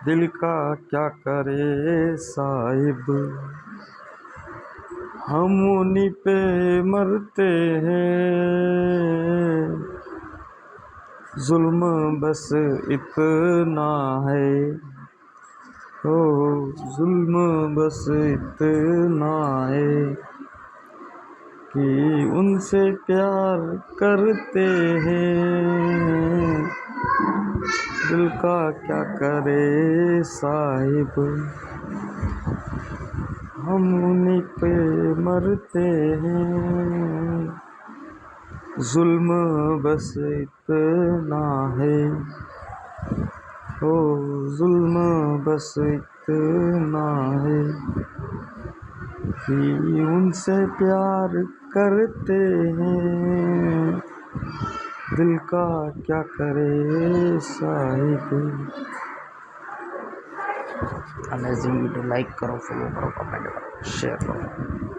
दिल का क्या करे साहिब, हम उन्हीं पे मरते हैं। जुल्म बस इतना है, ओ जुल्म बस इतना है कि उनसे प्यार करते हैं। दिल का क्या करे साहिब, हम उन्हीं पे मरते हैं। जुल्म बस इतना है, ओ जुल्म बस इतना है कि उनसे प्यार करते हैं। दिल का क्या करे साहिब। अमेजिंग वीडियो लाइक करो, फॉलो करो, कमेंट करो, शेयर करो।